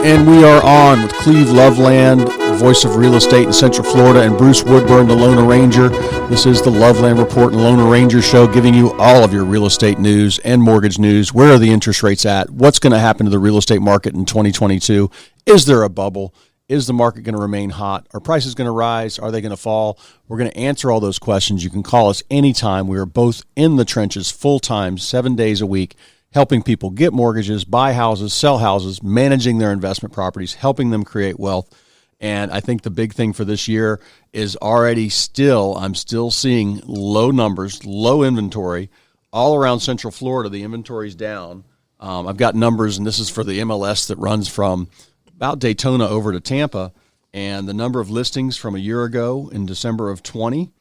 And we are on with Cleve Loveland, voice of real estate in Central Florida, and Bruce Woodburn, the Loan Arranger. This is the Loveland Report and Loan Arranger Show, giving you all of your real estate news and mortgage news. Where are the interest rates at? What's going to happen to the real estate market in 2022? Is there a bubble? Is the market going to remain hot? Are prices going to rise? Are they going to fall? We're going to answer all those questions. You can call us anytime. We are both in the trenches full-time, 7 days a week, helping people get mortgages, buy houses, sell houses, managing their investment properties, helping them create wealth. And I think the big thing for this year is I'm still seeing low numbers, low inventory. All around Central Florida, the inventory's down. I've got numbers, and this is for the MLS that runs from about Daytona over to Tampa, and the number of listings from a year ago in December of 19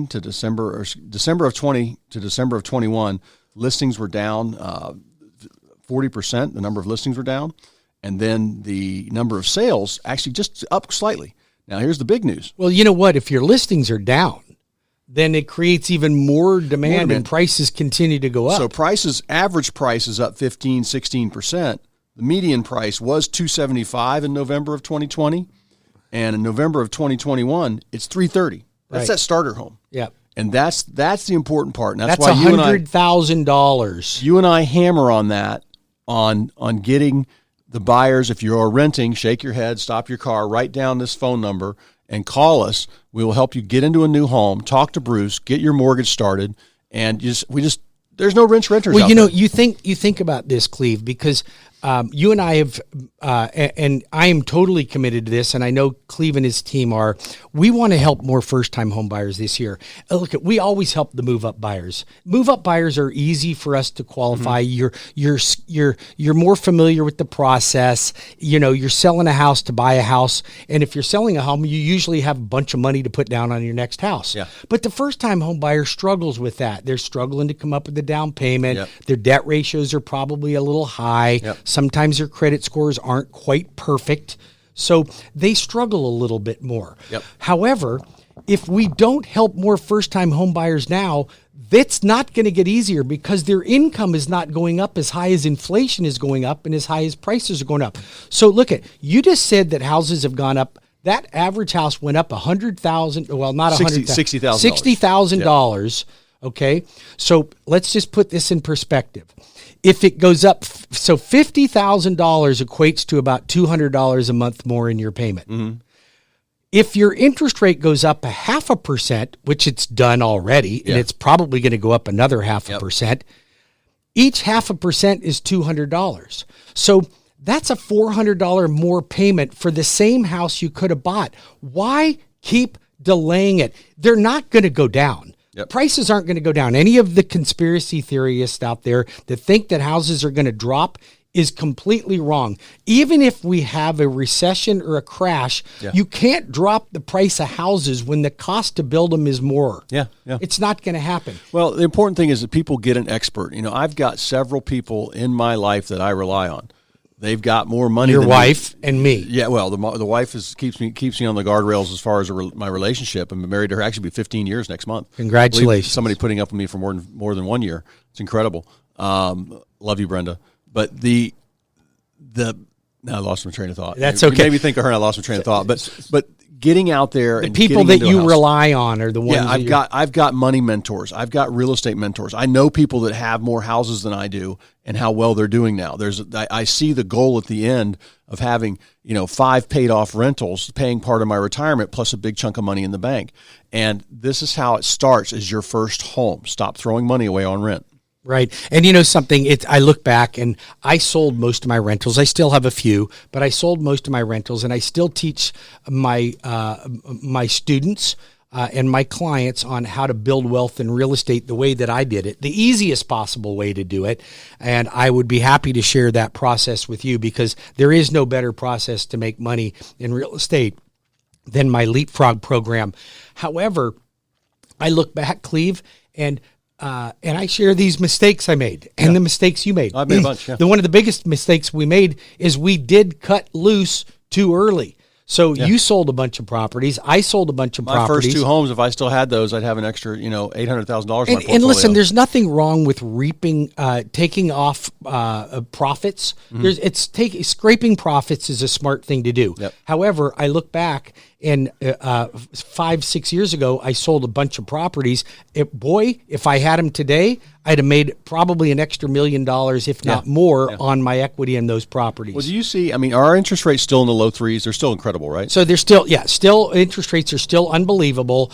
to December of 20 to December of 21, listings were down 40%. The number of listings were down. And then the number of sales actually just up slightly. Now, here's the big news. Well, you know what? If your listings are down, then it creates even more demand and prices continue to go up. So average price is up 16%. The median price was $275 in November of 2020. And in November of 2021, it's $330. That's that starter home. Yeah. And that's the important part. And that's why $100,000. You and I hammer on that, on getting the buyers. If you're renting, shake your head, stop your car, write down this phone number, and call us. We will help you get into a new home. Talk to Bruce, get your mortgage started, and there's no renters. Well, you know, you think about this, Cleve, because you and I have, and I am totally committed to this, and I know Cleve and his team are. We want to help more first-time home buyers this year. We always help the move-up buyers. Move-up buyers are easy for us to qualify. Mm-hmm. You're more familiar with the process. You know, you're selling a house to buy a house, and if you're selling a home, you usually have a bunch of money to put down on your next house. Yeah. But the first-time home buyer struggles with that. They're struggling to come up with the down payment. Yep. Their debt ratios are probably a little high. Yep. Sometimes their credit scores aren't quite perfect, so they struggle a little bit more. Yep. However, if we don't help more first-time home buyers now, that's not going to get easier because their income is not going up as high as inflation is going up and as high as prices are going up. So look you just said that houses have gone up. That average house went up $100,000. Well, not $100,000. $60,000. Okay, so let's just put this in perspective. If it goes up, so $50,000 equates to about $200 a month more in your payment. Mm-hmm. If your interest rate goes up 0.5%, which it's done already, and it's probably going to go up another 0.5%, each 0.5% is $200. So that's a $400 more payment for the same house you could have bought. Why keep delaying it? They're not going to go down. Yep. Prices aren't going to go down. Any of the conspiracy theorists out there that think that houses are going to drop is completely wrong. Even if we have a recession or a crash, you can't drop the price of houses when the cost to build them is more. Yeah. It's not going to happen. Well, the important thing is that people get an expert. You know, I've got several people in my life that I rely on. They've got more money Your than wife me. And me. Yeah, well, the wife keeps me on the guardrails as far as my relationship. I'm married to her, actually be 15 years next month. Congratulations. Somebody putting up with me for more than 1 year. It's incredible. Love you, Brenda. But now I lost my train of thought. That's okay. You made me think of her and I lost my train of thought. But getting out there the and people that you rely on are the ones. Yeah, I've got money mentors. I've got real estate mentors. I know people that have more houses than I do and how well they're doing now. I see the goal at the end of having 5 paid off rentals, paying part of my retirement plus a big chunk of money in the bank. And this is how it starts: as your first home. Stop throwing money away on rent. Right. And you know something, I look back and I sold most of my rentals. I still have a few, but I sold most of my rentals, and I still teach my students and my clients on how to build wealth in real estate the way that I did it, the easiest possible way to do it. And I would be happy to share that process with you because there is no better process to make money in real estate than my Leapfrog program. However, I look back, Cleve, and I share these mistakes I made and the mistakes you made. I've made a bunch, One of the biggest mistakes we made is we did cut loose too early. So you sold a bunch of properties. I sold a bunch of My properties. first two homes, if I still had those, I'd have an extra, $800,000 in my portfolio. And listen, there's nothing wrong with reaping, taking off profits. Mm-hmm. Scraping profits is a smart thing to do. Yep. However, I look back and 5-6 years ago, I sold a bunch of properties. If I had them today, I'd have made probably an extra $1 million, if not more, on my equity in those properties. Well, do you see, are our interest rates still in the low threes? They're still incredible, right? So they're still interest rates are still unbelievable.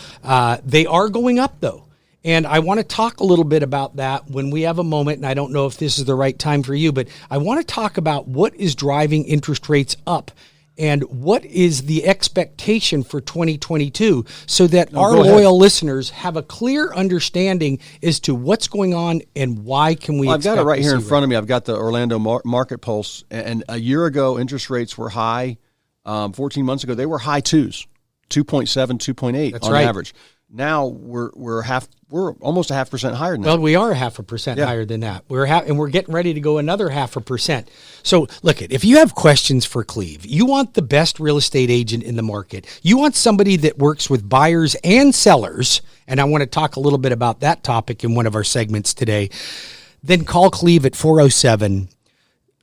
They are going up though. And I want to talk a little bit about that when we have a moment, and I don't know if this is the right time for you, but I want to talk about what is driving interest rates up and what is the expectation for 2022 so that our loyal listeners have a clear understanding as to what's going on and why can we I've got it right here in front of me. I've got the Orlando Market Pulse, and a year ago, interest rates were high. 14 months ago, they were high twos, 2.7, 2.8 on average. Now we're almost a 0.5% higher than that. Well, we are 0.5% higher than that. And we're getting ready to go another 0.5%. So look, if you have questions for Cleve, you want the best real estate agent in the market. You want somebody that works with buyers and sellers. And I want to talk a little bit about that topic in one of our segments today. Then call Cleve at 407-352-8118,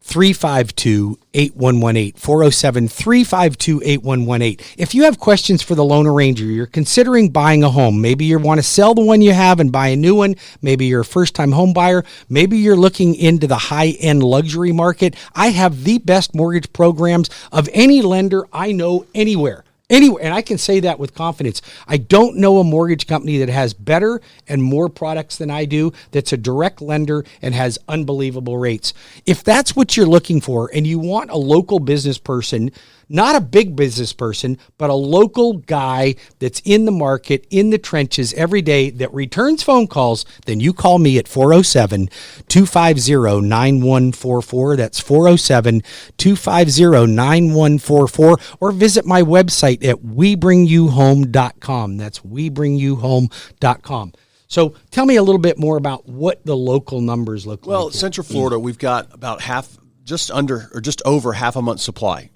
407-352-8118. If you have questions for the Lone Ranger, you're considering buying a home, maybe you want to sell the one you have and buy a new one, maybe you're a first-time home buyer, maybe you're looking into the high-end luxury market, I have the best mortgage programs of any lender I know anywhere. Anyway, and I can say that with confidence. I don't know a mortgage company that has better and more products than I do, that's a direct lender and has unbelievable rates. If that's what you're looking for and you want a local business person, not a big business person, but a local guy that's in the market, in the trenches every day that returns phone calls, then you call me at 407-250-9144. That's 407-250-9144, or visit my website at webringyouhome.com. That's webringyouhome.com. So tell me a little bit more about what the local numbers look like. Well, Central Florida, we've got about just over half a month's supply.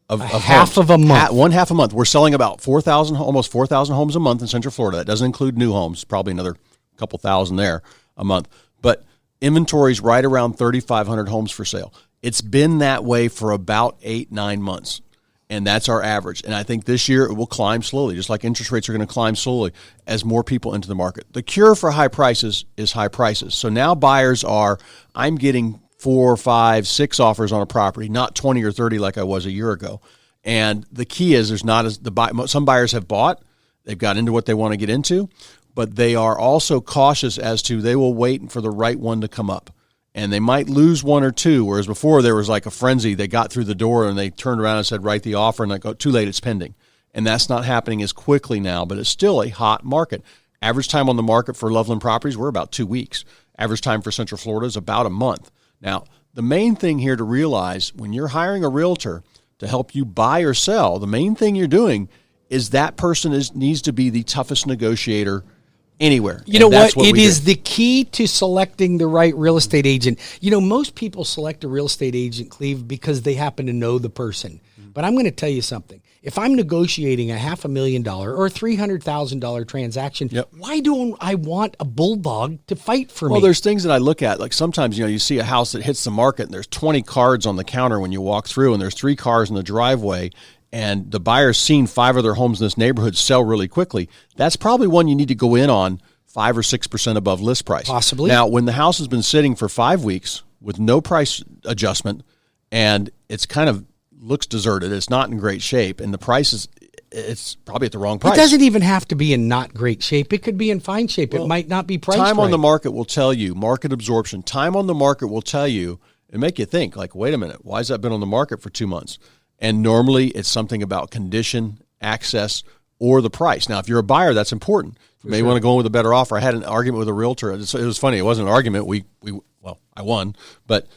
Of half homes. Of a month. One half a month. We're selling about almost 4,000 homes a month in Central Florida. That doesn't include new homes, probably another couple thousand there a month. But inventory's right around 3,500 homes for sale. It's been that way for about 8-9 months, and that's our average. And I think this year it will climb slowly, just like interest rates are going to climb slowly as more people enter the market. The cure for high prices is high prices. So now buyers I'm getting 4, 5, 6 offers on a property, not 20 or 30 like I was a year ago. And the key is some buyers have bought, they've got into what they want to get into, but they are also cautious as to they will wait for the right one to come up. And they might lose one or two, whereas before there was like a frenzy. They got through the door and they turned around and said, write the offer, and I go, too late, it's pending. And that's not happening as quickly now, but it's still a hot market. Average time on the market for Loveland properties, we're about 2 weeks. Average time for Central Florida is about a month. Now, the main thing here to realize when you're hiring a realtor to help you buy or sell, the main thing you're doing is that person needs to be the toughest negotiator anywhere. You know what? It is the key to selecting the right real estate agent. Most people select a real estate agent, Cleve, because they happen to know the person. But I'm going to tell you something. If I'm negotiating a $500,000 or $300,000 transaction, why do I want a bulldog to fight for me? Well, there's things that I look at. Like sometimes, you see a house that hits the market and there's 20 cards on the counter when you walk through, and there's 3 cars in the driveway, and the buyer's seen 5 other homes in this neighborhood sell really quickly. That's probably one you need to go in on 5 or 6% above list price. Possibly. Now, when the house has been sitting for 5 weeks with no price adjustment, and it's kind of looks deserted, it's not in great shape, and the price it's probably at the wrong price. It doesn't even have to be in not great shape. It could be in fine shape. Well, it might not be priced Time right. on the market will tell you, market absorption, time on the market will tell you, and make you think, like, wait a minute, why has that been on the market for 2 months? And normally it's something about condition, access, or the price. Now, if you're a buyer, that's important. You may want to go in with a better offer. I had an argument with a realtor. It was funny. It wasn't an argument. I won, but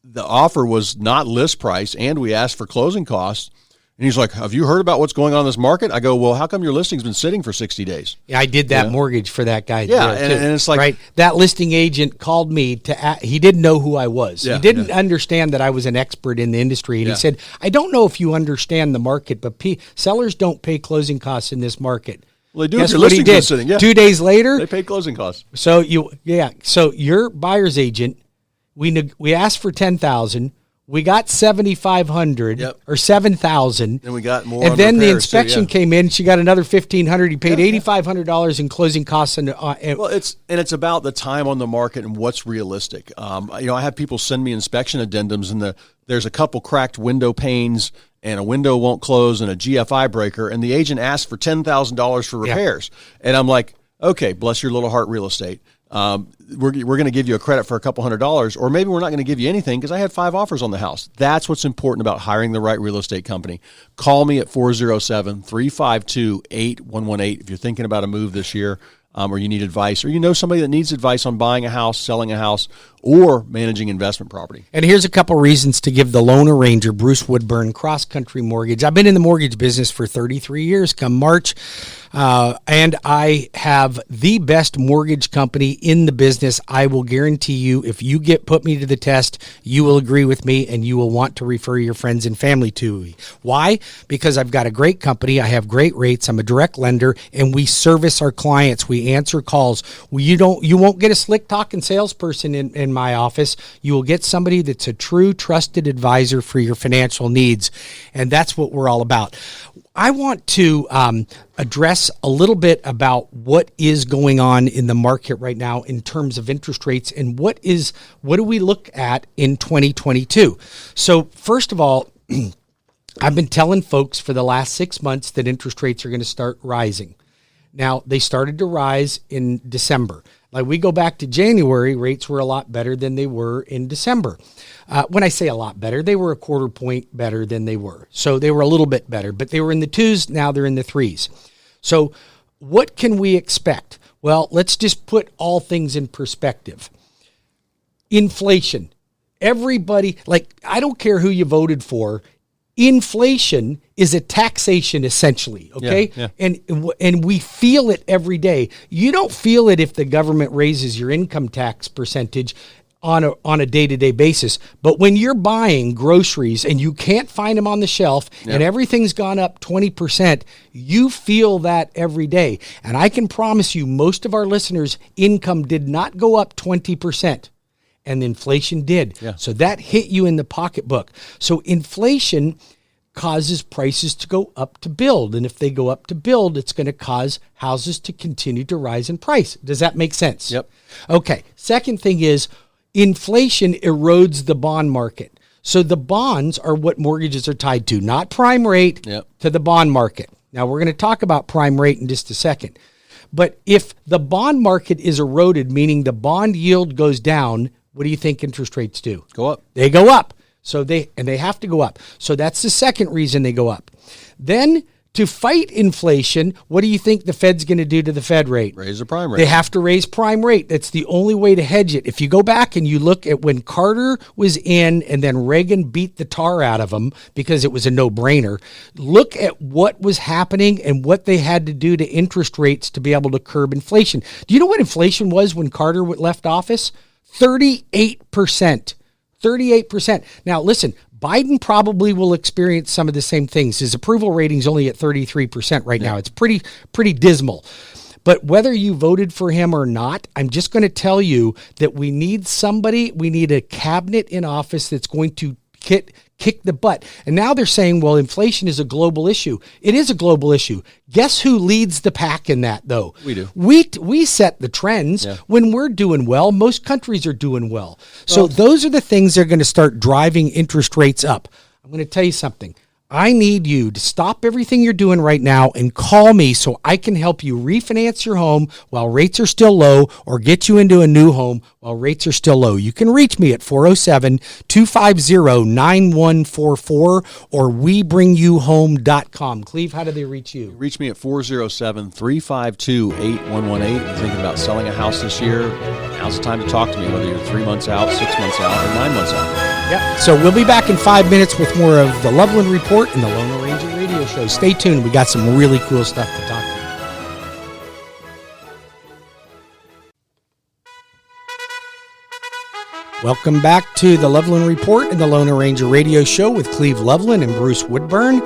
the offer was not list price, and we asked for closing costs, And he's like, have you heard about what's going on in this market? I go, well, how come your listing's been sitting for 60 days? Yeah, I did that mortgage for that guy. Yeah, and it's like, right. That listing agent called me he didn't know who I was. Yeah, he didn't understand that I was an expert in the industry. And he said, I don't know if you understand the market, but sellers don't pay closing costs in this market. Well, they do. Guess if your what he listing's did? been sitting. Yeah. 2 days later, they pay closing costs. So your buyer's agent, we asked for $10,000. We got $7,500 or $7,000. And we got more. And then the repairs, inspection came in. She got another $1,500. He paid $8,500 in closing costs. Well, it's about the time on the market and what's realistic. I have people send me inspection addendums, and there's a couple cracked window panes, and a window won't close, and a GFI breaker, and the agent asked for $10,000 for repairs, and I'm like, okay, bless your little heart, real estate. We're going to give you a credit for a couple $100, or maybe we're not going to give you anything because I had 5 offers on the house. That's what's important about hiring the right real estate company. Call me at 407-352-8118 if you're thinking about a move this year, or you need advice, or you know somebody that needs advice on buying a house, selling a house, or managing investment property. And here's a couple reasons to give the loan arranger, Bruce Woodburn, CrossCountry Mortgage. I've been in the mortgage business for 33 years come March, and I have the best mortgage company in the business. I will guarantee you, if you put me to the test, you will agree with me, and you will want to refer your friends and family to me. Why? Because I've got a great company. I have great rates. I'm a direct lender, and we service our clients. We answer calls. You won't get a slick talking salesperson in my office. You will get somebody that's a true trusted advisor for your financial needs, and that's what we're all about. I want to address a little bit about what is going on in the market right now in terms of interest rates, and what do we look at in 2022. So first of all, I've been telling folks for the last 6 months that interest rates are going to start rising. Now, they started to rise in December. Like, we go back to January, rates were a lot better than they were in December. When I say a lot better, they were a quarter point better than they were. So they were a little bit better, but they were in the 2s. Now they're in the 3s. So what can we expect? Well, let's just put all things in perspective. Inflation. Everybody, I don't care who you voted for. Inflation is a taxation, essentially, okay? Yeah. And we feel it every day. You don't feel it if the government raises your income tax percentage on a day-to-day basis. But when you're buying groceries and you can't find them on the shelf and everything's gone up 20%, you feel that every day. And I can promise you, most of our listeners' income did not go up 20%. And inflation did. Yeah. So that hit you in the pocketbook. So inflation causes prices to go up to build. And if they go up to build, it's going to cause houses to continue to rise in price. Does that make sense? Yep. Okay. Second thing is inflation erodes the bond market. So the bonds are what mortgages are tied to, not prime rate, to the bond market. Now, we're going to talk about prime rate in just a second. But if the bond market is eroded, meaning the bond yield goes down, what do you think interest rates do? Go up. They go up. So they have to go up. So that's the second reason they go up. Then to fight inflation, what do you think the Fed's going to do to the Fed rate? Raise the prime rate. They have to raise prime rate. That's the only way to hedge it. If you go back and you look at when Carter was in and then Reagan beat the tar out of him because it was a no-brainer, look at what was happening and what they had to do to interest rates to be able to curb inflation. Do you know what inflation was when Carter left office? 38%. 38%. Now, listen, Biden probably will experience some of the same things. His approval rating's only at 33% right now. It's pretty dismal. But whether you voted for him or not, I'm just going to tell you that we need a cabinet in office that's going to kick the butt. And now they're saying, well, inflation is a global issue. It is a global issue. Guess who leads the pack in that, though? We do. We set the trends. Yeah. When we're doing well, most countries are doing well. So those are the things that are going to start driving interest rates up. I'm going to tell you something. I need you to stop everything you're doing right now and call me so I can help you refinance your home while rates are still low, or get you into a new home while rates are still low. You can reach me at 407-250-9144 or WeBringYouHome.com. Cleve, how do they reach you? Reach me at 407-352-8118. If you're thinking about selling a house this year, now's the time to talk to me, whether you're 3 months out, 6 months out, or 9 months out. Yep. So we'll be back in 5 minutes with more of the Loveland Report and the Lone Ranger Radio Show. Stay tuned. We got some really cool stuff to talk about. Welcome back to the Loveland Report and the Lone Ranger Radio Show with Cleve Loveland and Bruce Woodburn.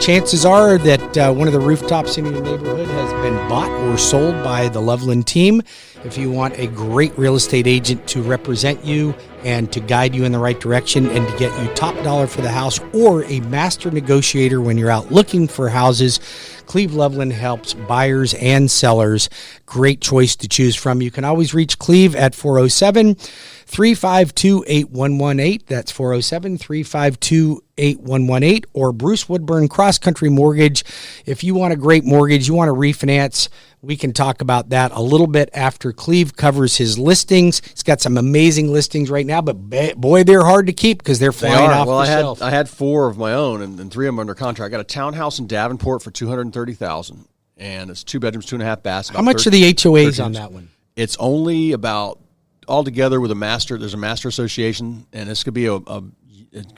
Chances are that one of the rooftops in your neighborhood has been bought or sold by the Loveland team. If you want a great real estate agent to represent you and to guide you in the right direction and to get you top dollar for the house, or a master negotiator when you're out looking for houses, Cleve Loveland helps buyers and sellers. Great choice to choose from. You can always reach Cleve at 407-352-8118. That's 407-352-8118. Or Bruce Woodburn, CrossCountry Mortgage. If you want a great mortgage, you want to refinance, we can talk about that a little bit after Cleve covers his listings. He's got some amazing listings right now, but boy, they're hard to keep because they're flying off the shelf. I had 4 of my own and 3 of them under contract. I got a townhouse in Davenport for $230,000, and it's 2 bedrooms, 2.5 baths. How much are the HOAs on that one? It's only about, altogether with a master, there's a master association, and this could be a good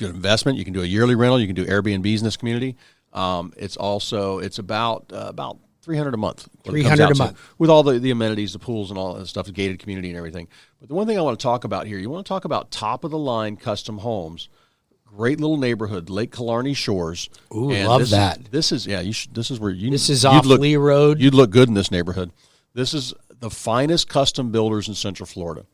investment. You can do a yearly rental. You can do Airbnbs in this community. It's about $300 a month. $300 a month. With all the amenities, the pools and all that stuff, the gated community and everything. But the one thing I want to talk about here, you want to talk about top-of-the-line custom homes. Great little neighborhood, Lake Killarney Shores. Ooh, love that. This is off Lee Road. You'd look good in this neighborhood. This is the finest custom builders in Central Florida.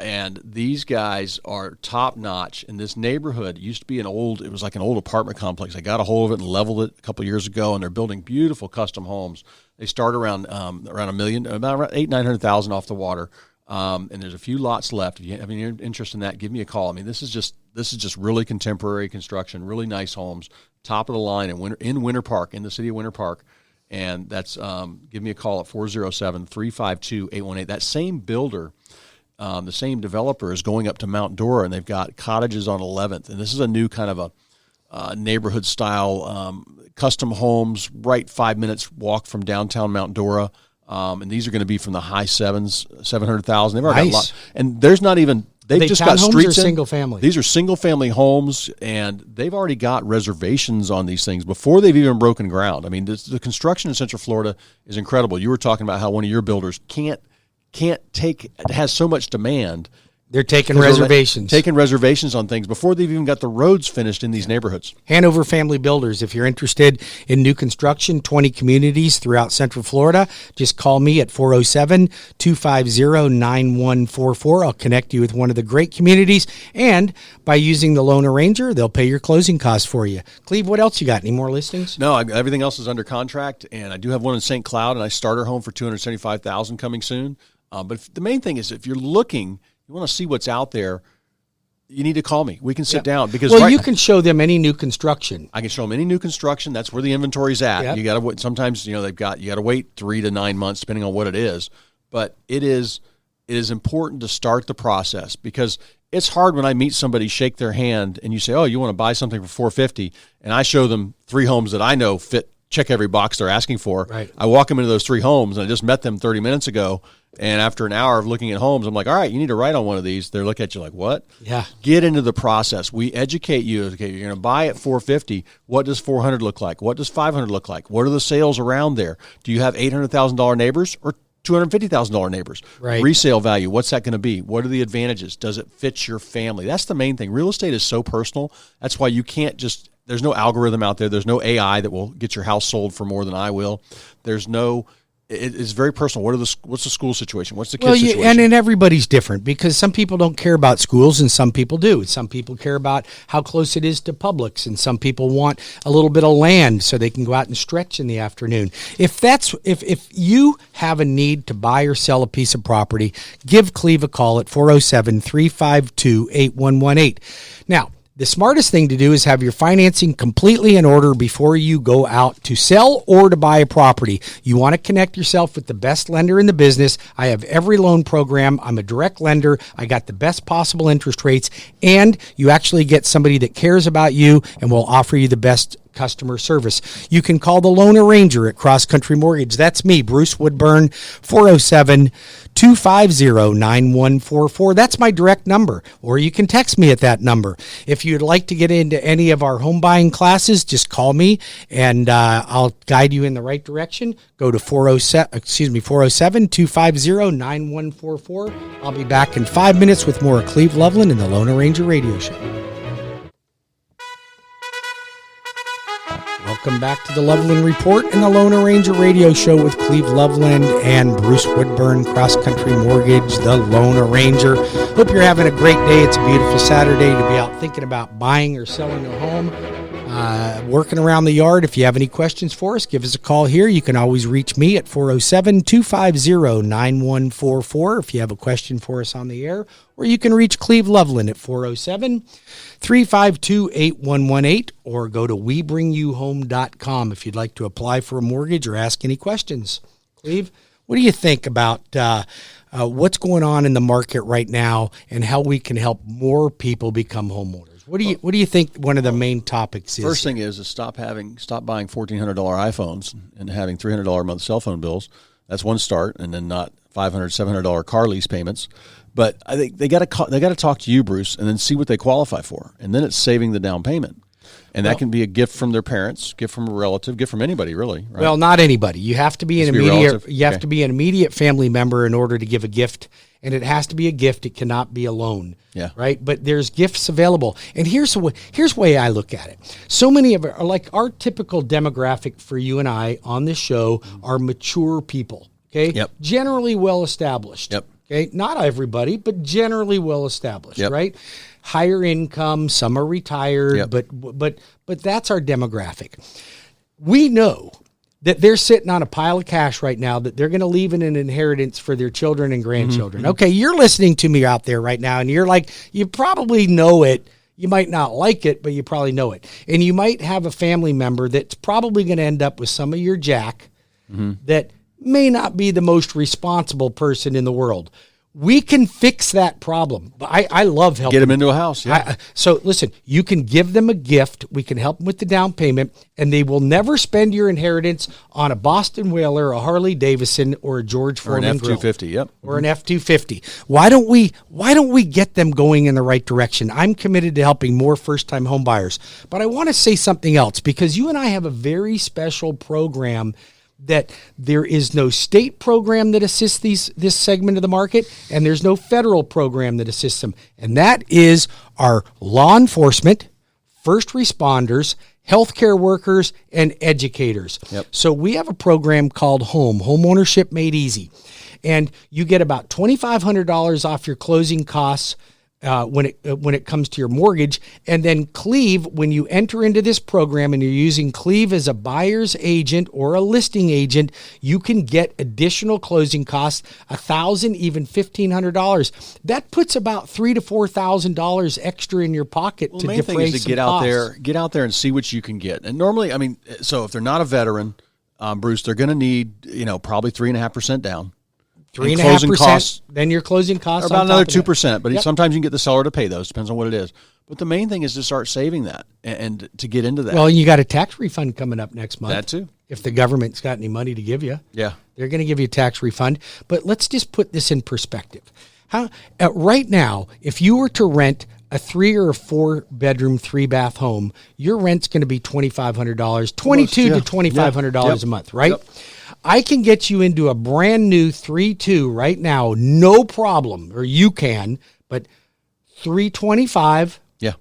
And these guys are top-notch. And this neighborhood used to be it was like an old apartment complex. I got a hold of it and leveled it a couple of years ago, and they're building beautiful custom homes. They start around $1 million, about $800,000-900,000 off the water. And there's a few lots left. If you have any interest in that, give me a call. I mean, this is just really contemporary construction, really nice homes, top of the line in Winter Park, in the city of Winter Park. And that's give me a call at 407-352-818. That same builder, the same developer, is going up to Mount Dora, and they've got cottages on 11th. And this is a new kind of a neighborhood style custom homes, right 5 minutes walk from downtown Mount Dora. And these are going to be from the high 700,000. They've already got a lot. And there's not even, they've just got streets in. Single family? These are single family homes, and they've already got reservations on these things before they've even broken ground. I mean, the construction in Central Florida is incredible. You were talking about how one of your builders has so much demand. They're taking reservations. Taking reservations on things before they've even got the roads finished in these neighborhoods. Hanover Family Builders. If you're interested in new construction, 20 communities throughout Central Florida, just call me at 407-250-9144. I'll connect you with one of the great communities. And by using the Lone Ranger, they'll pay your closing costs for you. Cleve, what else you got? Any more listings? No, everything else is under contract, and I do have one in St. Cloud, and I starter home for $275,000 coming soon. But the main thing is, if you're looking, you want to see what's out there, you need to call me. We can sit down because you can show them any new construction. I can show them any new construction. That's where the inventory's at. Yep. You got to wait. Sometimes you got to wait 3 to 9 months depending on what it is. But it is important to start the process, because it's hard when I meet somebody, shake their hand, and you say, "Oh, you want to buy something for $450," and I show them 3 homes that I know fit, check every box they're asking for. Right. I walk them into those 3 homes, and I just met them 30 minutes ago. And after an hour of looking at homes, I'm like, all right, you need to write on one of these. They look at you like, what? Yeah. Get into the process. We educate you. Okay, you're going to buy at $450. What does $400 look like? What does $500 look like? What are the sales around there? Do you have $800,000 neighbors or $250,000 neighbors? Right. Resale value, what's that going to be? What are the advantages? Does it fit your family? That's the main thing. Real estate is so personal. That's why you can't just, there's no algorithm out there. There's no AI that will get your house sold for more than I will. There's no... It's very personal. What's the school situation? What's the kids situation? And everybody's different, because some people don't care about schools and some people do. Some people care about how close it is to Publix, and some people want a little bit of land so they can go out and stretch in the afternoon. If you have a need to buy or sell a piece of property, give Cleve a call at 407-352-8118. Now, the smartest thing to do is have your financing completely in order before you go out to sell or to buy a property. You want to connect yourself with the best lender in the business. I have every loan program. I'm a direct lender. I got the best possible interest rates, and you actually get somebody that cares about you and will offer you the best customer service. You can call the Loan Arranger at CrossCountry Mortgage. That's me, Bruce Woodburn, 407-250-9144. That's my direct number, or you can text me at that number. If you'd like to get into any of our home buying classes, just call me and I'll guide you in the right direction. Go to 407-250-9144. I'll be back in 5 minutes with more of Cleve Loveland and the Loan Arranger Radio Show. Welcome back to the Loveland Report and the Loan Arranger Radio Show with Cleve Loveland and Bruce Woodburn, CrossCountry Mortgage, the Loan Arranger. Hope you're having a great day. It's a beautiful Saturday to be out thinking about buying or selling a home. Working around the yard. If you have any questions for us, give us a call here. You can always reach me at 407-250-9144 if you have a question for us on the air, or you can reach Cleve Loveland at 407-352-8118, or go to WeBringYouHome.com if you'd like to apply for a mortgage or ask any questions. Cleve, what do you think about what's going on in the market right now and how we can help more people become homeowners? What do you think one of the main topics is? First thing is stop buying $1,400 iPhones and having $300 a month cell phone bills. That's one start, and then not $500, $700 car lease payments. But I think they got to talk to you, Bruce, and then see what they qualify for, and then it's saving the down payment. And that can be a gift from their parents, gift from a relative, gift from anybody, really. Right? Well, not anybody. You have to be an immediate family member in order to give a gift, and it has to be a gift. It cannot be a loan. Yeah. Right. But there's gifts available, and here's the way I look at it. So many of our typical demographic for you and I on this show are mature people. Okay. Yep. Generally well established. Yep. Okay. Not everybody, but generally well established. Yep. Right. Higher income. Some are retired. Yep. But that's our demographic. We know that they're sitting on a pile of cash right now that they're going to leave in an inheritance for their children and grandchildren. Mm-hmm. Okay, you're listening to me out there right now, and you're like, you probably know it. You might not like it, but you probably know it. And you might have a family member that's probably going to end up with some of your jack that may not be the most responsible person in the world. We can fix that problem. I love helping. Get them into a house, yeah. So listen, you can give them a gift. We can help them with the down payment, and they will never spend your inheritance on a Boston Whaler, a Harley Davidson, or a George Foreman or an F-250, grill. Yep. Or an F-250. Why don't we get them going in the right direction? I'm committed to helping more first-time home buyers. But I want to say something else, because you and I have a very special program that there is no state program that assists this segment of the market, and there's no federal program that assists them. And that is our law enforcement, first responders, healthcare workers, and educators. Yep. So we have a program called Homeownership Made Easy. And you get about $2,500 off your closing costs when it comes to your mortgage. And then Cleve, when you enter into this program and you're using Cleve as a buyer's agent or a listing agent, you can get additional closing costs, $1,000, even $1,500. That puts about $3,000 to $4,000 extra in your pocket to defray some costs. The main thing is to get out there and see what you can get. And normally, I mean, so if they're not a veteran, Bruce, they're going to need probably 3.5% down. 3.5%, then your closing costs are about another 2%, but sometimes you can get the seller to pay those, depends on what it is. But the main thing is to start saving that and to get into that. Well, you got a tax refund coming up next month. That too. If the government's got any money to give you. Yeah. They're going to give you a tax refund. But let's just put this in perspective. Right now, if you were to rent a 3 or a 4 bedroom, 3-bath home, your rent's going to be $2,500, $2,200 to $2,500 a month, right? Yep. I can get you into a brand new 3.2 right now, no problem, or you can, but $325. Yeah.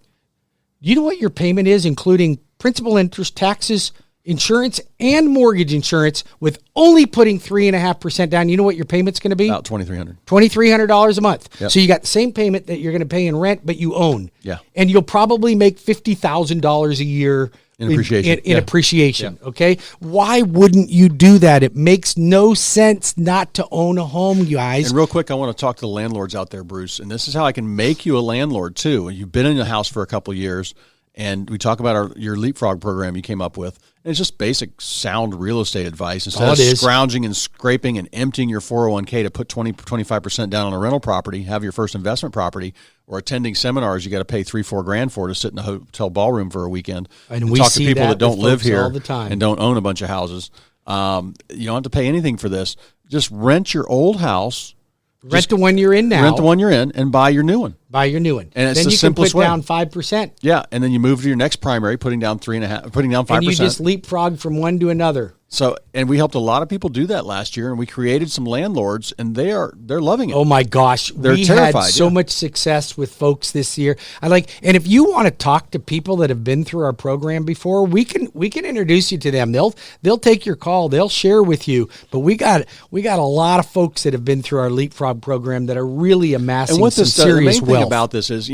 You know what your payment is, including principal, interest, taxes, insurance, and mortgage insurance, with only putting 3.5% down? You know what your payment's going to be? About $2,300. $2,300 a month. Yep. So you got the same payment that you're going to pay in rent, but you own. Yeah. And you'll probably make $50,000 a year in appreciation. In appreciation, okay? Why wouldn't you do that? It makes no sense not to own a home, guys. And real quick, I want to talk to the landlords out there, Bruce. And this is how I can make you a landlord, too. You've been in the house for a couple of years, And we talk about your leapfrog program you came up with. And it's just basic sound real estate advice. Instead of scrounging and scraping and emptying your 401k to put 25% down on a rental property, have your first investment property, or attending seminars you got to pay $3,000-4,000 for to sit in a hotel ballroom for a weekend. And we talk see to people that don't live here all the time. and don't own a bunch of houses. You don't have to pay anything for this. Just rent your old house. Rent the one you're in now. Rent the one you're in and buy your new one. Buy your new one. And it's then the you simplest can put way. Down 5%. Yeah, and then you move to your next primary, putting down 5%. And you just leapfrog from one to another. So, and we helped a lot of people do that last year, and we created some landlords, and they're loving it. Oh my gosh, they're we terrified, had so much success with folks this year. And if you want to talk to people that have been through our program before, we can introduce you to them. They'll take your call, they'll share with you. But we got a lot of folks that have been through our Leapfrog program that are really amassing some serious the main wealth. thing about this is,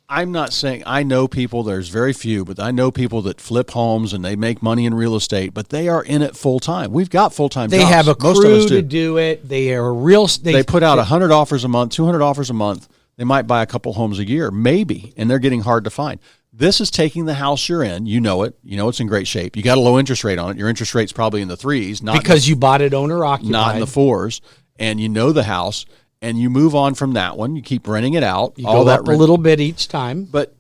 I'm not saying I know people, there's very few, but I know people that flip homes and they make money in real estate, but they are in it full time. We've got full-time jobs. They have a Most of crew us to do it. They are real. They put out 100 offers a month, 200 offers a month. They might buy a couple homes a year, maybe, and they're getting hard to find. This is taking the house you're in. You know it. You know it's in great shape. You got a low interest rate on it. Your interest rate's probably in the 3s. Because you bought it owner-occupied. Not in the 4s, and you know the house. And you move on from that one. You keep renting it out. You go up a little bit each time. But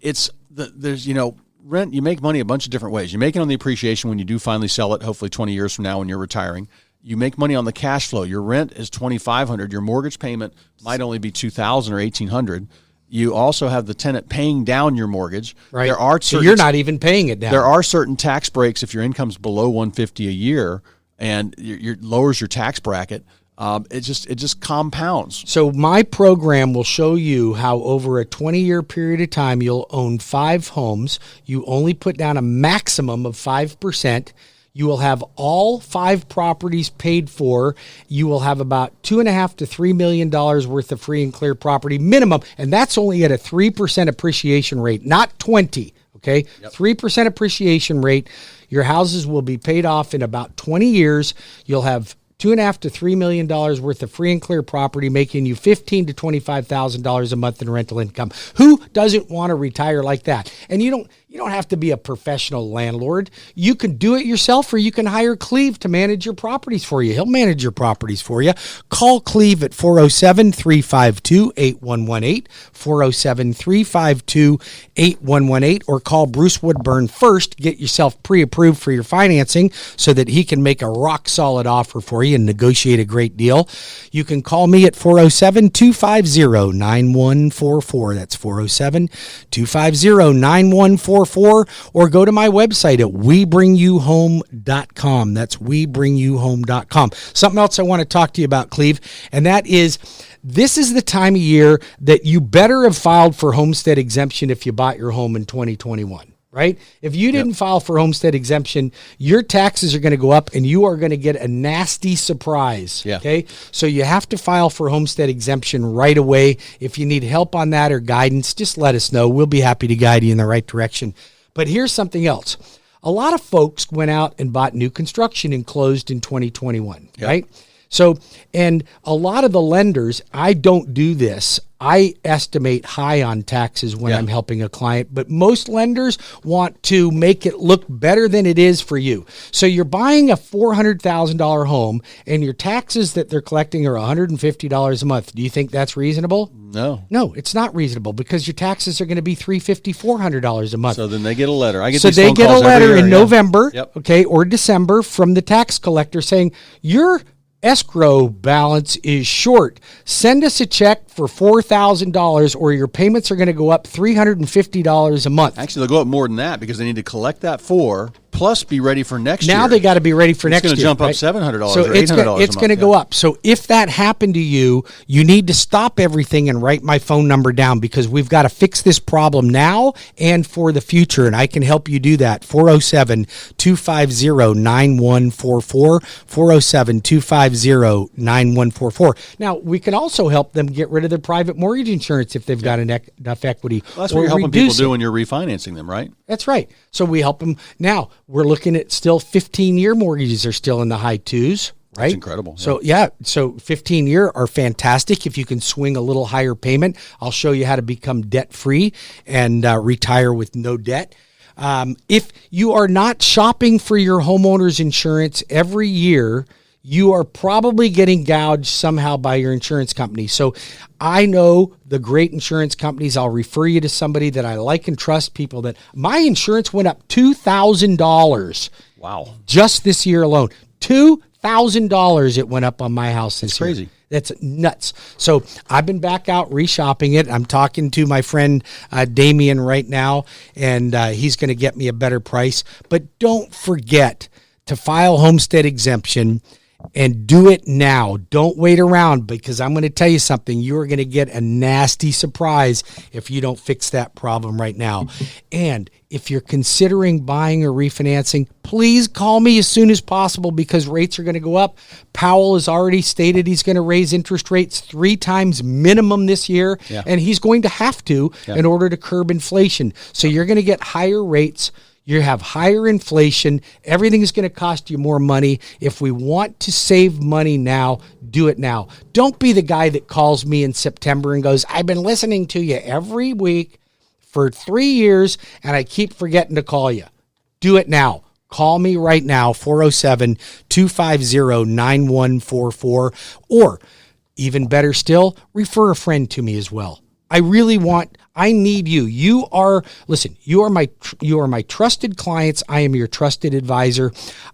there's rent. You make money a bunch of different ways. You make it on the appreciation when you do finally sell it, hopefully 20 years from now when you're retiring. You make money on the cash flow. Your rent is $2,500. Your mortgage payment might only be $2,000 or $1,800. You also have the tenant paying down your mortgage. Right. So you're not even paying it down. There are certain tax breaks if your income's below $150 a year, and it lowers your tax bracket. It just compounds. So my program will show you how over a 20-year period of time, you'll own 5 homes. You only put down a maximum of 5%. You will have all 5 properties paid for. You will have about $2.5 to $3 million worth of free and clear property minimum. And that's only at a 3% appreciation rate, not 20. Okay. Yep. 3% appreciation rate. Your houses will be paid off in about 20 years. You'll have $2.5 to $3 million worth of free and clear property, making you $15,000 to $25,000 a month in rental income. Who doesn't want to retire like that? And you don't have to be a professional landlord. You can do it yourself, or you can hire Cleve to manage your properties for you. He'll manage your properties for you. Call Cleve at 407-352-8118, 407-352-8118, or call Bruce Woodburn first. Get yourself pre-approved for your financing so that he can make a rock-solid offer for you and negotiate a great deal. You can call me at 407-250-9144. That's 407-250-9144. Or go to my website at webringyouhome.com. That's webringyouhome.com. Something else I want to talk to you about, Cleve, and that is this is the time of year that you better have filed for homestead exemption if you bought your home in 2021. Right? If you didn't file for homestead exemption, your taxes are going to go up and you are going to get a nasty surprise. Yeah. Okay. So you have to file for homestead exemption right away. If you need help on that or guidance, just let us know. We'll be happy to guide you in the right direction. But here's something else. A lot of folks went out and bought new construction and closed in 2021, right? So, and a lot of the lenders, I don't do this. I estimate high on taxes when I'm helping a client, but most lenders want to make it look better than it is for you. So you're buying a $400,000 home and your taxes that they're collecting are $150 a month. Do you think that's reasonable? No. No, it's not reasonable because your taxes are going to be $350, $400 a month. So then they get a letter. So they get a letter in November, okay, or December from the tax collector saying, your escrow balance is short. Send us a check for $4,000 or your payments are going to go up $350 a month. Actually, they'll go up more than that because they need to collect that plus be ready for next year. Now they got to be ready for next year. It's going to jump up $700 so or $800 it's going to go up. So if that happened to you, you need to stop everything and write my phone number down because we've got to fix this problem now and for the future, and I can help you do that. 407-250-9144, 407-250-9144. Now, we can also help them get rid of their private mortgage insurance if they've got enough equity. Well, that's what you're helping people do when you're refinancing them, right? That's right. So we help them. Now, we're looking at still 15-year mortgages are still in the high 2s, right? That's incredible. So, so 15-year are fantastic. If you can swing a little higher payment, I'll show you how to become debt-free and retire with no debt. If you are not shopping for your homeowner's insurance every year, you are probably getting gouged somehow by your insurance company. So I know the great insurance companies. I'll refer you to somebody that I like and trust, people that my insurance went up $2,000. Wow. Just this year alone. $2,000 it went up on my house this year. Crazy. That's nuts. So I've been back out reshopping it. I'm talking to my friend Damien right now, and he's going to get me a better price. But don't forget to file homestead exemption and do it now. Don't wait around, because I'm going to tell you something. You're going to get a nasty surprise if you don't fix that problem right now. And if you're considering buying or refinancing, please call me as soon as possible, because rates are going to go up. Powell has already stated he's going to raise interest rates 3 times minimum this year, and he's going to have to in order to curb inflation. So you're going to get higher rates. You have higher inflation. Everything is going to cost you more money. If we want to save money now, do it now. Don't be the guy that calls me in September and goes, I've been listening to you every week for 3 years, and I keep forgetting to call you. Do it now. Call me right now, 407-250-9144. Or, even better still, refer a friend to me as well. I need you. You are my trusted clients. I am your trusted advisor.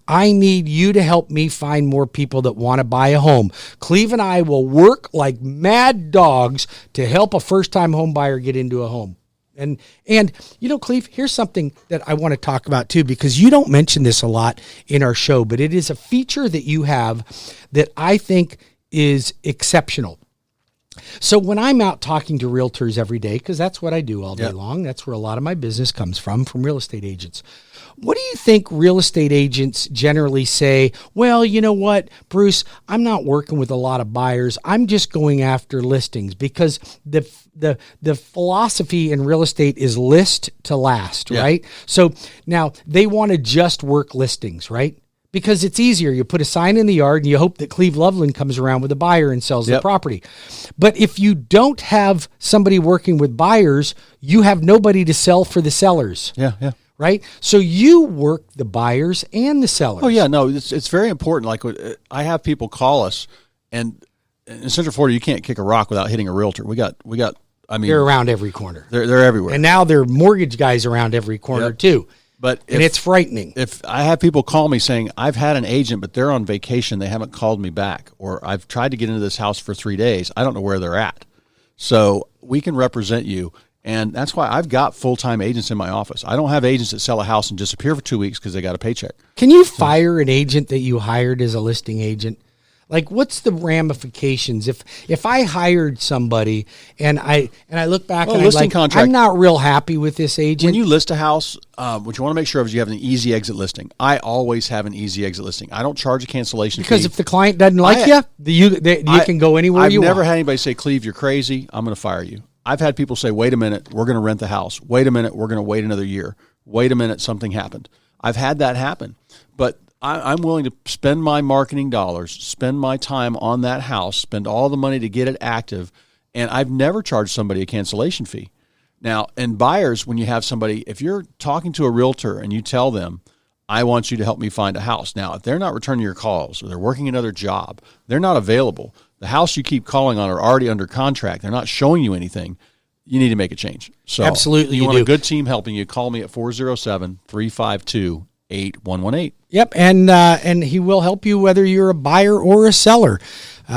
I need you to help me find more people that want to buy a home. Cleve and I will work like mad dogs to help a first-time home buyer get into a home. And Cleve, here's something that I want to talk about too, because you don't mention this a lot in our show, but it is a feature that you have that I think is exceptional. So when I'm out talking to realtors every day, because that's what I do all day long, that's where a lot of my business comes from real estate agents. What do you think real estate agents generally say? Well, you know what, Bruce, I'm not working with a lot of buyers. I'm just going after listings, because the philosophy in real estate is list to last, right? So now they want to just work listings, right? Because it's easier. You put a sign in the yard and you hope that Cleve Loveland comes around with a buyer and sells the property. But if you don't have somebody working with buyers, you have nobody to sell for the sellers. Yeah. Right? So you work the buyers and the sellers. Oh, yeah. No, it's very important. Like, I have people call us, and in Central Florida, you can't kick a rock without hitting a realtor. We got. I mean, they're around every corner. They're everywhere. And now there are mortgage guys around every corner too. But it's frightening. If I have people call me saying, I've had an agent, but they're on vacation, they haven't called me back, or I've tried to get into this house for 3 days, I don't know where they're at. So we can represent you. And that's why I've got full-time agents in my office. I don't have agents that sell a house and disappear for 2 weeks because they got a paycheck. Can you fire an agent that you hired as a listing agent? Like, what's the ramifications if I hired somebody and I look back and I'm not real happy with this agent? When you list a house, what you want to make sure of is you have an easy exit listing. I always have an easy exit listing. I don't charge a cancellation because fee. If the client doesn't like you can go anywhere you want. I've never had anybody say, Cleve, you're crazy, I'm going to fire you. I've had people say, wait a minute, we're going to rent the house. Wait a minute, we're going to wait another year. Wait a minute, something happened. I've had that happen. But I'm willing to spend my marketing dollars, spend my time on that house, spend all the money to get it active, and I've never charged somebody a cancellation fee. Now, and buyers, when you have somebody, if you're talking to a realtor and you tell them, I want you to help me find a house. Now, if they're not returning your calls or they're working another job, they're not available, the house you keep calling on are already under contract, they're not showing you anything, you need to make a change. So absolutely, you want a good team helping you, call me at 407-352-8118. Yep, and he will help you whether you're a buyer or a seller.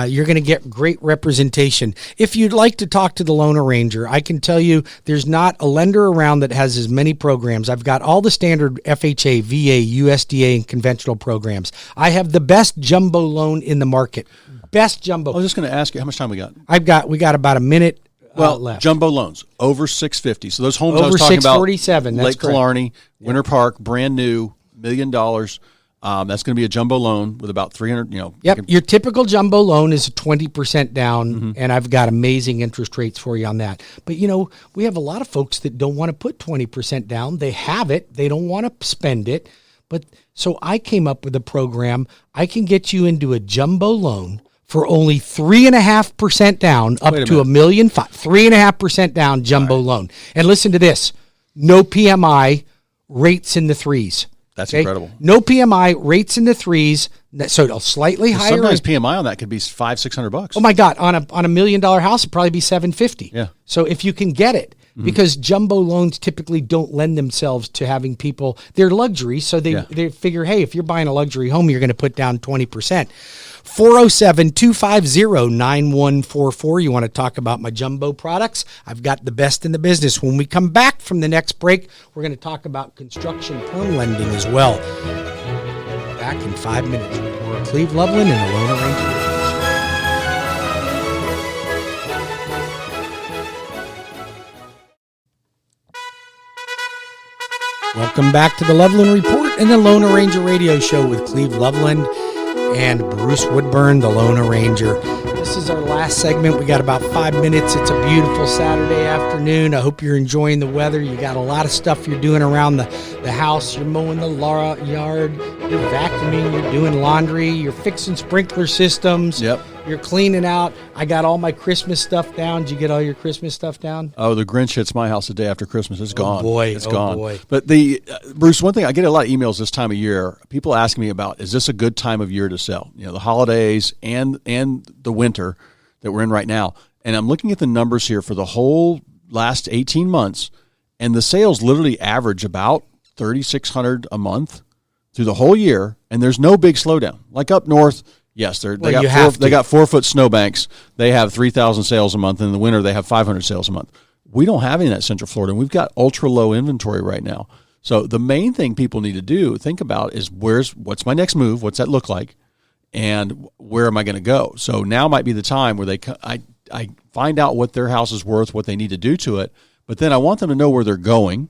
You're going to get great representation. If you'd like to talk to the loan arranger, I can tell you there's not a lender around that has as many programs. I've got all the standard FHA, VA, USDA, and conventional programs. I have the best jumbo loan in the market. Best jumbo. I was just going to ask you, how much time we got? We got about a minute left. Jumbo loans, over 650. So those homes I over was talking about, 647, Lake Killarney, Winter Park, brand new, $1 million. That's going to be a jumbo loan with about 300, Yep, your typical jumbo loan is 20% down, and I've got amazing interest rates for you on that. But, we have a lot of folks that don't want to put 20% down. They have it. They don't want to spend it. But so I came up with a program. I can get you into a jumbo loan for only 3.5% down, up to $1.5 million, 3.5% down jumbo loan. And listen to this, no PMI rates in the threes. That's incredible. No PMI, rates in the threes. So slightly higher. Sometimes PMI on that could be $500-600. Oh my God! On a $1 million house, it'd probably be $750. Yeah. So if you can get it, because jumbo loans typically don't lend themselves to having people. They're luxury, so they figure, hey, if you're buying a luxury home, you're going to put down 20%. 407-250-9144. You want to talk about my jumbo products? I've got the best in the business. When we come back from the next break, we're going to talk about construction perm lending as well. Back in 5 minutes with more Cleve Loveland and the Loan Ranger. Welcome back to the Loveland Report and the Loan Ranger Radio Show with Cleve Loveland and Bruce Woodburn, the Loan Ranger. This is our last segment. We got about 5 minutes. It's a beautiful Saturday afternoon. I hope you're enjoying the weather. You got a lot of stuff you're doing around the house. You're mowing the yard. You're vacuuming. You're doing laundry. You're fixing sprinkler systems. Yep. You're cleaning out. I got all my Christmas stuff down. Did you get all your Christmas stuff down? Oh, the Grinch hits my house the day after Christmas. It's gone. It's gone. Boy. But Bruce, one thing, I get a lot of emails this time of year. People asking me about, is this a good time of year to sell? You know, the holidays and the winter that we're in right now. And I'm looking at the numbers here for the whole last 18 months, and the sales literally average about 3,600 a month through the whole year, and there's no big slowdown. Like up north, yes, they got 4 foot snowbanks. They have 3,000 sales a month. In the winter, they have 500 sales a month. We don't have any in that Central Florida, and we've got ultra low inventory right now. So the main thing people need to think about is what's my next move? What's that look like? And where am I going to go? So now might be the time where I find out what their house is worth, what they need to do to it. But then I want them to know where they're going.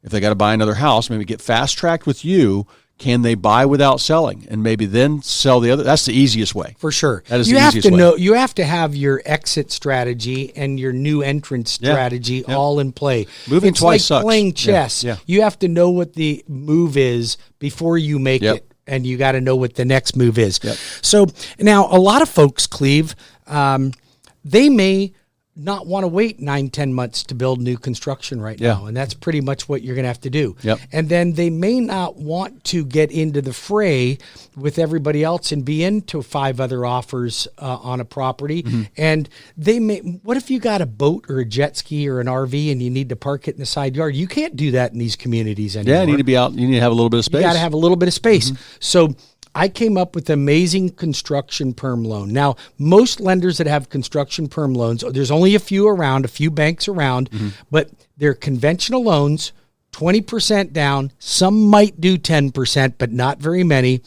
If they got to buy another house, maybe get fast tracked with you. Can they buy without selling, and maybe then sell the other? That's the easiest way. For sure. That is the easiest way. You have to have your exit strategy and your new entrance strategy all in play. Moving twice sucks. Playing chess. Yeah. You have to know what the move is before you make it, and you got to know what the next move is. Yep. So now a lot of folks, Cleve, they may not want to wait 9-10 months to build new construction right now. And that's pretty much what you're going to have to do. Yep. And then they may not want to get into the fray with everybody else and be into 5 other offers on a property. Mm-hmm. And they may, what if you got a boat or a jet ski or an RV and you need to park it in the side yard? You can't do that in these communities anymore. Yeah, you need to be out. You need to have a little bit of space. You got to have a little bit of space. Mm-hmm. So I came up with amazing construction perm loan. Now, most lenders that have construction perm loans, there's only a few banks around, but they're conventional loans, 20% down. Some might do 10%, but not very many.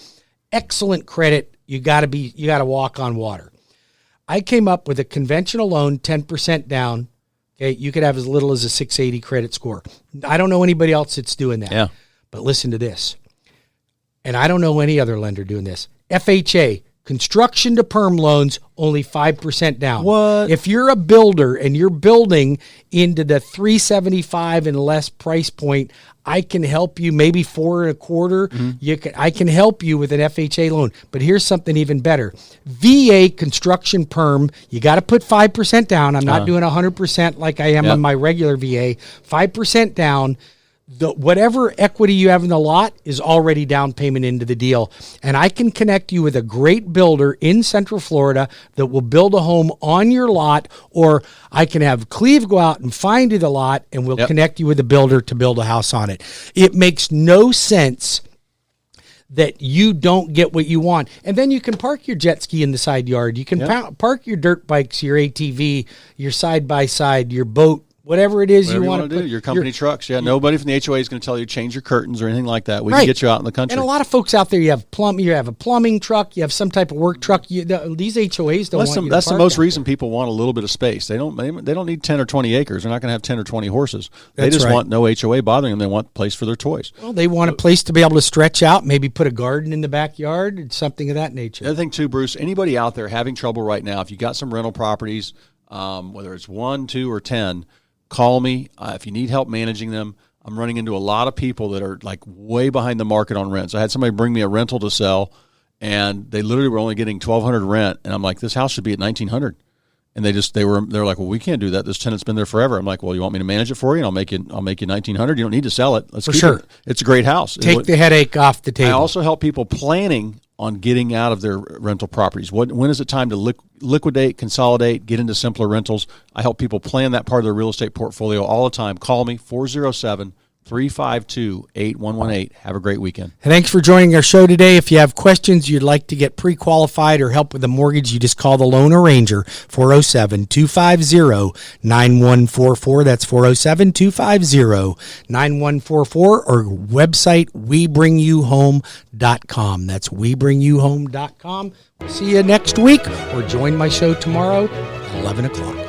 Excellent credit. You got to walk on water. I came up with a conventional loan, 10% down. Okay, you could have as little as a 680 credit score. I don't know anybody else that's doing that. Yeah. But listen to this. And I don't know any other lender doing this. FHA, construction to perm loans, only 5% down. What? If you're a builder and you're building into the $375 and less price point, I can help you, maybe 4.25. I can help you with an FHA loan. But here's something even better. VA construction perm, you got to put 5% down. I'm not doing 100% like I am on my regular VA. 5% down. Whatever equity you have in the lot is already down payment into the deal. And I can connect you with a great builder in Central Florida that will build a home on your lot, or I can have Cleve go out and find you the lot and we'll connect you with a builder to build a house on it. It makes no sense that you don't get what you want. And then you can park your jet ski in the side yard. You can park your dirt bikes, your ATV, your side-by-side, your boat, whatever it is Whatever you want to do. Your company trucks. Yeah, nobody from the HOA is going to tell you to change your curtains or anything like that. We can get you out in the country. And a lot of folks out there, you have a plumbing truck, you have some type of work truck. These HOAs don't want you to That's the park most out reason there. people want a little bit of space. They don't need 10 or 20 acres. They're not going to have 10 or 20 horses. They That's just right. want no HOA bothering them. They want a place for their toys. Well, they want a place to be able to stretch out, maybe put a garden in the backyard, something of that nature. The other thing too, Bruce, anybody out there having trouble right now, if you got some rental properties, whether it's 1, 2, or 10, call me if you need help managing them. I'm running into a lot of people that are like way behind the market on rents. I had somebody bring me a rental to sell, and they literally were only getting $1,200 rent, and I'm like, this house should be at $1,900. And they're like, well, we can't do that. This tenant's been there forever. I'm like, well, you want me to manage it for you, and I'll make you $1,900. You don't need to sell it. Let's For keep sure. it. It's a great house. Take the headache off the table. I also help people planning on getting out of their rental properties. When is it time to liquidate, consolidate, get into simpler rentals? I help people plan that part of their real estate portfolio all the time. Call me, 407-352-8118. Have a great weekend. Thanks for joining our show today. If you have questions, you'd like to get pre-qualified or help with a mortgage, you just call the Loan Arranger, 407-250-9144. That's 407-250-9144, or website webringyouhome.com. That's webringyouhome.com. We'll see you next week, or join my show tomorrow, 11 o'clock.